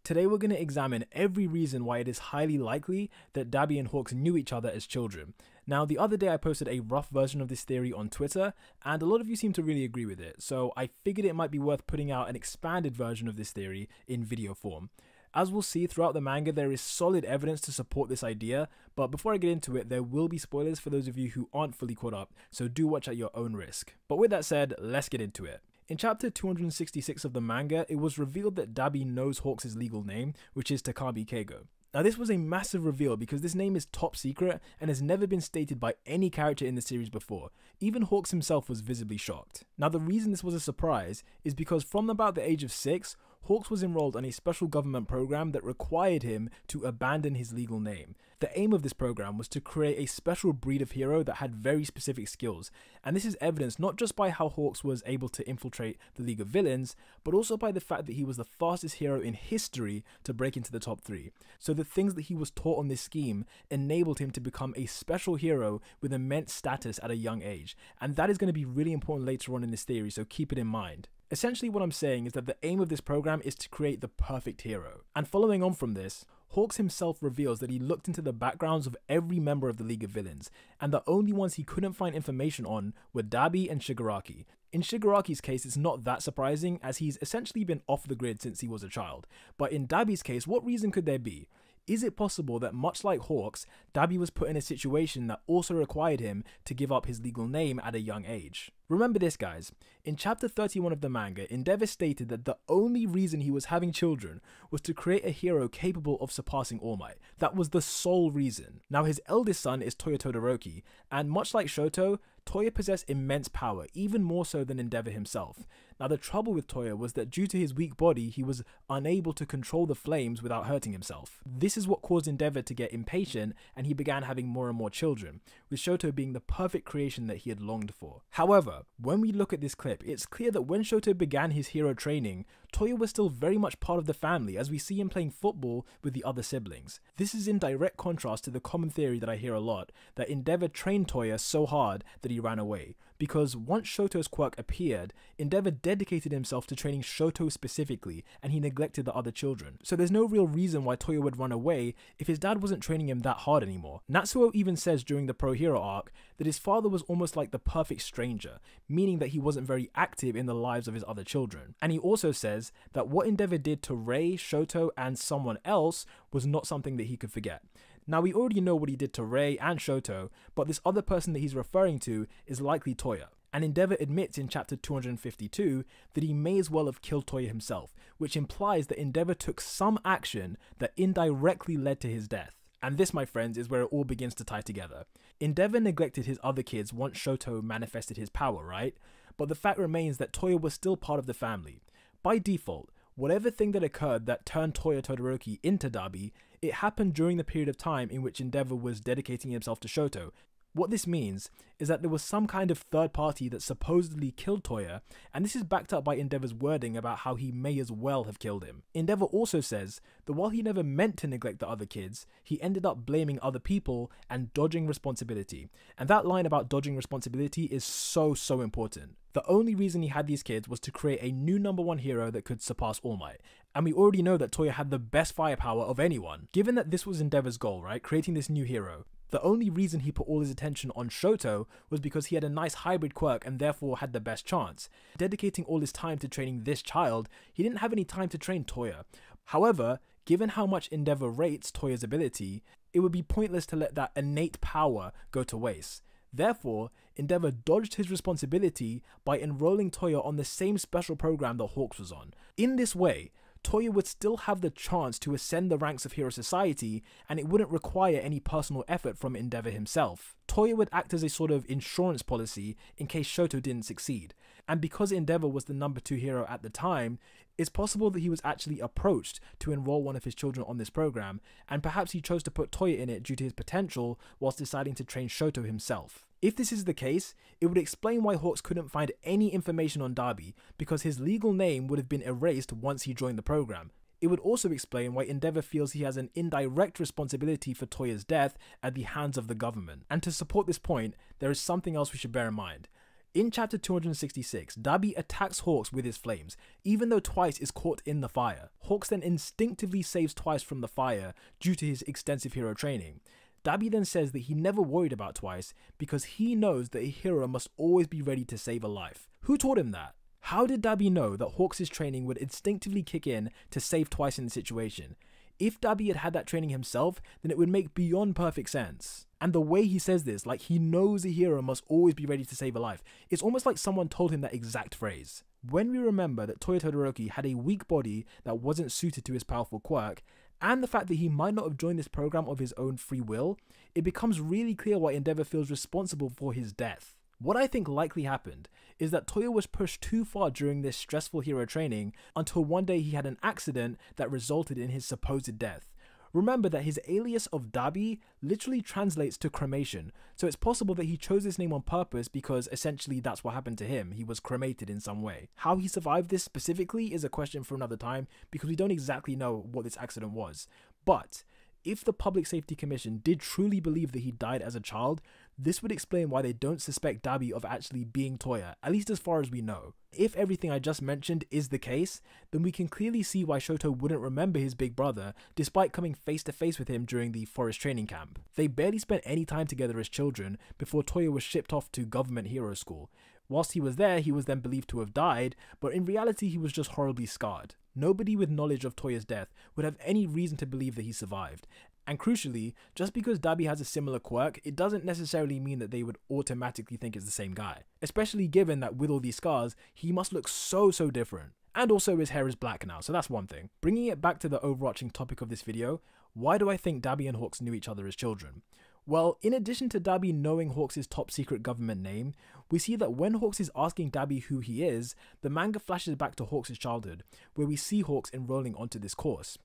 Today we're going to examine every reason why it is highly likely that Dabi and Hawks knew each other as children. Now, the other day I posted a rough version of this theory on Twitter, and a lot of you seem to really agree with it, so I figured it might be worth putting out an expanded version of this theory in video form. As we'll see throughout the manga, there is solid evidence to support this idea, but before I get into it, there will be spoilers for those of you who aren't fully caught up, so do watch at your own risk. But with that said, let's get into it. In chapter 266 of the manga, it was revealed that Dabi knows Hawks' legal name, which is Takami Keigo. Now this was a massive reveal because this name is top secret and has never been stated by any character in the series before. Even Hawks himself was visibly shocked. Now the reason this was a surprise is because from about the age of 6, Hawks was enrolled on a special government program that required him to abandon his legal name. The aim of this program was to create a special breed of hero that had very specific skills, and this is evidenced not just by how Hawks was able to infiltrate the League of Villains, but also by the fact that he was the fastest hero in history to break into the top 3. So the things that he was taught on this scheme enabled him to become a special hero with immense status at a young age, and that is going to be really important later on in this theory, so keep it in mind. Essentially what I'm saying is that the aim of this program is to create the perfect hero. And following on from this, Hawks himself reveals that he looked into the backgrounds of every member of the League of Villains, and the only ones he couldn't find information on were Dabi and Shigaraki. In Shigaraki's case, it's not that surprising as he's essentially been off the grid since he was a child. But in Dabi's case, what reason could there be? Is it possible that much like Hawks, Dabi was put in a situation that also required him to give up his legal name at a young age? Remember this, guys. In chapter 31 of the manga, Endeavor stated that the only reason he was having children was to create a hero capable of surpassing All Might. That was the sole reason. Now his eldest son is Toya Todoroki, and much like Shoto, Toya possessed immense power, even more so than Endeavor himself. Now the trouble with Toya was that due to his weak body, he was unable to control the flames without hurting himself. This is what caused Endeavor to get impatient, and he began having more and more children, with Shoto being the perfect creation that he had longed for. However, when we look at this clip, it's clear that when Shoto began his hero training, Toya was still very much part of the family, as we see him playing football with the other siblings. This is in direct contrast to the common theory that I hear a lot, that Endeavor trained Toya so hard that he ran away, because once Shoto's quirk appeared, Endeavor dedicated himself to training Shoto specifically, and he neglected the other children. So there's no real reason why Toya would run away if his dad wasn't training him that hard anymore. Natsuo even says during the Pro Hero arc that his father was almost like the perfect stranger, meaning that he wasn't very active in the lives of his other children. And he also says that what Endeavor did to Rei, Shoto, and someone else was not something that he could forget. Now we already know what he did to Rei and Shoto, but this other person that he's referring to is likely Toya. And Endeavor admits in chapter 252 that he may as well have killed Toya himself, which implies that Endeavor took some action that indirectly led to his death. And this, my friends, is where it all begins to tie together. Endeavor neglected his other kids once Shoto manifested his power, right? But the fact remains that Toya was still part of the family. By default, whatever thing that occurred that turned Toya Todoroki into Dabi, it happened during the period of time in which Endeavor was dedicating himself to Shoto. What this means is that there was some kind of third party that supposedly killed Toya, and this is backed up by Endeavor's wording about how he may as well have killed him. Endeavor also says that while he never meant to neglect the other kids, he ended up blaming other people and dodging responsibility. And that line about dodging responsibility is so important. The only reason he had these kids was to create a new #1 hero that could surpass All Might. And we already know that Toya had the best firepower of anyone. Given that this was Endeavor's goal, right, creating this new hero, the only reason he put all his attention on Shoto was because he had a nice hybrid quirk and therefore had the best chance. Dedicating all his time to training this child, he didn't have any time to train Toya. However, given how much Endeavor rates Toya's ability, it would be pointless to let that innate power go to waste. Therefore, Endeavor dodged his responsibility by enrolling Toya on the same special program that Hawks was on. In this way, Toya would still have the chance to ascend the ranks of Hero Society, and it wouldn't require any personal effort from Endeavor himself. Toya would act as a sort of insurance policy in case Shoto didn't succeed. And because Endeavor was the #2 hero at the time, it's possible that he was actually approached to enroll one of his children on this program, and perhaps he chose to put Toya in it due to his potential whilst deciding to train Shoto himself. If this is the case, it would explain why Hawks couldn't find any information on Dabi, because his legal name would have been erased once he joined the program. It would also explain why Endeavor feels he has an indirect responsibility for Toya's death at the hands of the government. And to support this point, there is something else we should bear in mind. In chapter 266, Dabi attacks Hawks with his flames, even though Twice is caught in the fire. Hawks then instinctively saves Twice from the fire due to his extensive hero training. Dabi then says that he never worried about Twice because he knows that a hero must always be ready to save a life. Who taught him that? How did Dabi know that Hawks' training would instinctively kick in to save Twice in the situation? If Dabi had had that training himself, then it would make beyond perfect sense. And the way he says this, like he knows a hero must always be ready to save a life, it's almost like someone told him that exact phrase. When we remember that Toya Todoroki had a weak body that wasn't suited to his powerful quirk, and the fact that he might not have joined this program of his own free will, it becomes really clear why Endeavor feels responsible for his death. What I think likely happened is that Toya was pushed too far during this stressful hero training until one day he had an accident that resulted in his supposed death. Remember that his alias of Dabi literally translates to cremation, so it's possible that he chose this name on purpose because essentially that's what happened to him. He was cremated in some way. How he survived this specifically is a question for another time because we don't exactly know what this accident was. But if the Public Safety Commission did truly believe that he died as a child, this would explain why they don't suspect Dabi of actually being Toya, at least as far as we know. If everything I just mentioned is the case, then we can clearly see why Shoto wouldn't remember his big brother despite coming face to face with him during the forest training camp. They barely spent any time together as children before Toya was shipped off to government hero school. Whilst he was there, he was then believed to have died, but in reality he was just horribly scarred. Nobody with knowledge of Toya's death would have any reason to believe that he survived. And crucially, just because Dabi has a similar quirk, it doesn't necessarily mean that they would automatically think it's the same guy. Especially given that with all these scars, he must look so different. And also his hair is black now, so that's one thing. Bringing it back to the overarching topic of this video, why do I think Dabi and Hawks knew each other as children? Well, in addition to Dabi knowing Hawks' top secret government name, we see that when Hawks is asking Dabi who he is, the manga flashes back to Hawks' childhood, where we see Hawks enrolling onto this course.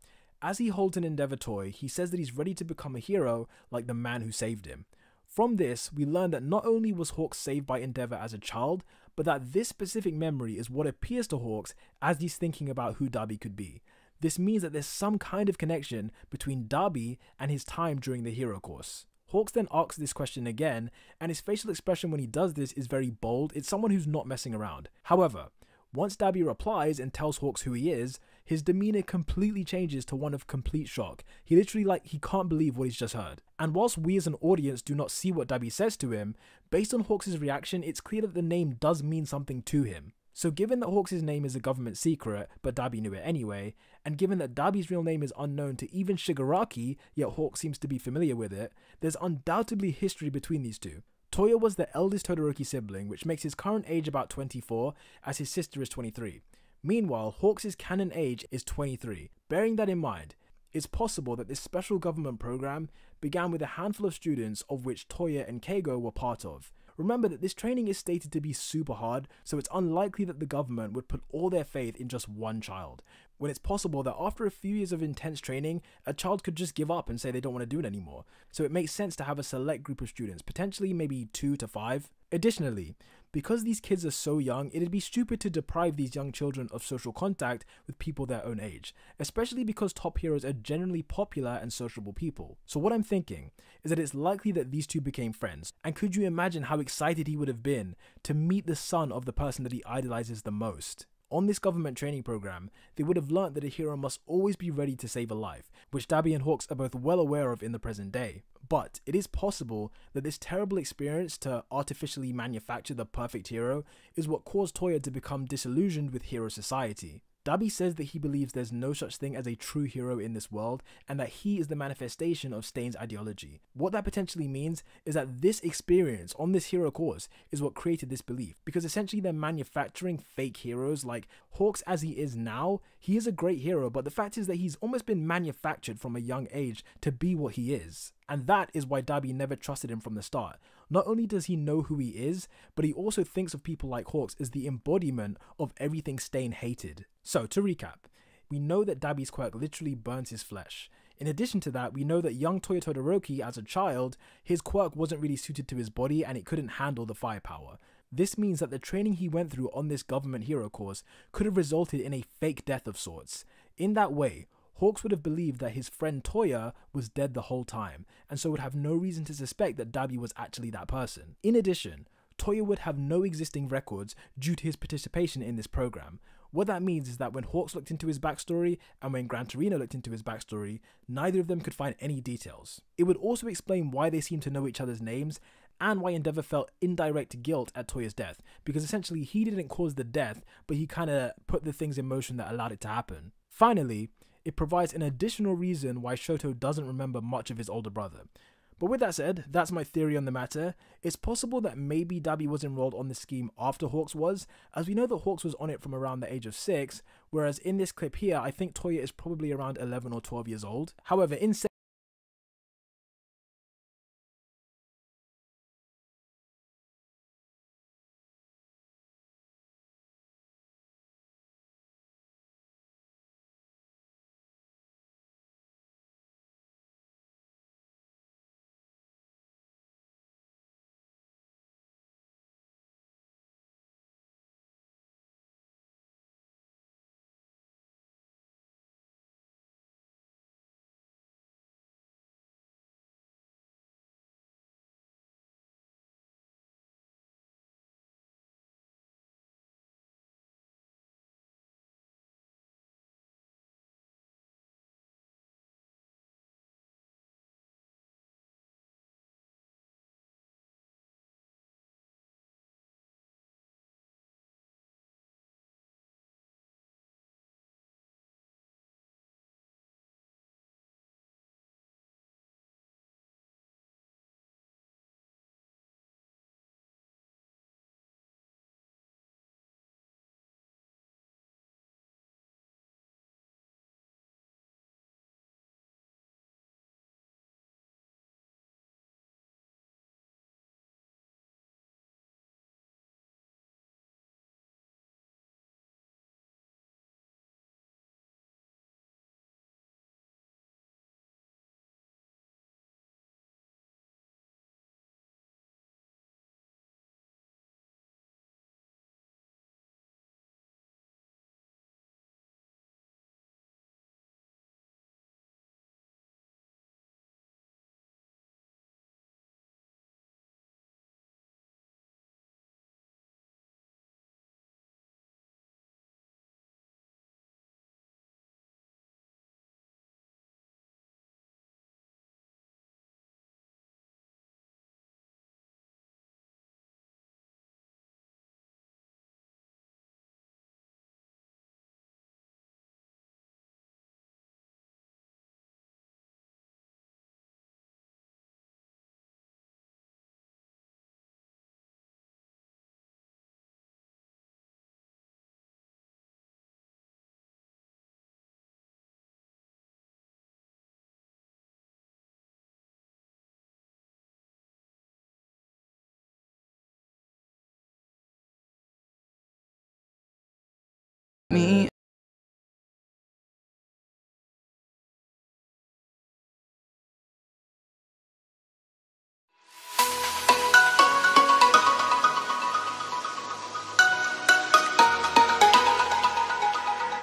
As he holds an Endeavor toy, he says that he's ready to become a hero like the man who saved him. From this, we learn that not only was Hawks saved by Endeavor as a child, but that this specific memory is what appears to Hawks as he's thinking about who Dabi could be. This means that there's some kind of connection between Dabi and his time during the hero course. Hawks then asks this question again, and his facial expression when he does this is very bold. It's someone who's not messing around. However, once Dabi replies and tells Hawks who he is, his demeanor completely changes to one of complete shock. He literally he can't believe what he's just heard. And whilst we as an audience do not see what Dabi says to him, based on Hawks' reaction, it's clear that the name does mean something to him. So given that Hawks' name is a government secret, but Dabi knew it anyway, and given that Dabi's real name is unknown to even Shigaraki, yet Hawks seems to be familiar with it, there's undoubtedly history between these two. Toya was the eldest Todoroki sibling, which makes his current age about 24, as his sister is 23. Meanwhile, Hawks' canon age is 23. Bearing that in mind, it's possible that this special government program began with a handful of students of which Toya and Keigo were part of. Remember that this training is stated to be super hard, so it's unlikely that the government would put all their faith in just one child, when it's possible that after a few years of intense training, a child could just give up and say they don't want to do it anymore. So it makes sense to have a select group of students, potentially maybe 2 to 5. Additionally, because these kids are so young, it'd be stupid to deprive these young children of social contact with people their own age, especially because top heroes are generally popular and sociable people. So what I'm thinking is that it's likely that these two became friends, and could you imagine how excited he would have been to meet the son of the person that he idolizes the most? On this government training program, they would have learnt that a hero must always be ready to save a life, which Dabi and Hawks are both well aware of in the present day. But it is possible that this terrible experience to artificially manufacture the perfect hero is what caused Toya to become disillusioned with hero society. Dabi says that he believes there's no such thing as a true hero in this world, and that he is the manifestation of Stain's ideology. What that potentially means is that this experience on this hero course is what created this belief, because essentially they're manufacturing fake heroes. Like Hawks as he is now, he is a great hero, but the fact is that he's almost been manufactured from a young age to be what he is. And that is why Dabi never trusted him from the start. Not only does he know who he is, but he also thinks of people like Hawks as the embodiment of everything Stain hated. So to recap, we know that Dabi's quirk literally burns his flesh. In addition to that, we know that young Toya Todoroki as a child, his quirk wasn't really suited to his body and it couldn't handle the firepower. This means that the training he went through on this government hero course could have resulted in a fake death of sorts. In that way, Hawks would have believed that his friend Toya was dead the whole time, and so would have no reason to suspect that Dabi was actually that person. In addition, Toya would have no existing records due to his participation in this program. What that means is that when Hawks looked into his backstory and when Gran Torino looked into his backstory, neither of them could find any details. It would also explain why they seemed to know each other's names and why Endeavor felt indirect guilt at Toya's death, because essentially he didn't cause the death, but he kind of put the things in motion that allowed it to happen. Finally, it provides an additional reason why Shoto doesn't remember much of his older brother. But with that said, that's my theory on the matter. It's possible that maybe Dabi was enrolled on the scheme after Hawks was, as we know that Hawks was on it from around the age of 6, whereas in this clip here, I think Toya is probably around 11 or 12 years old. However, in me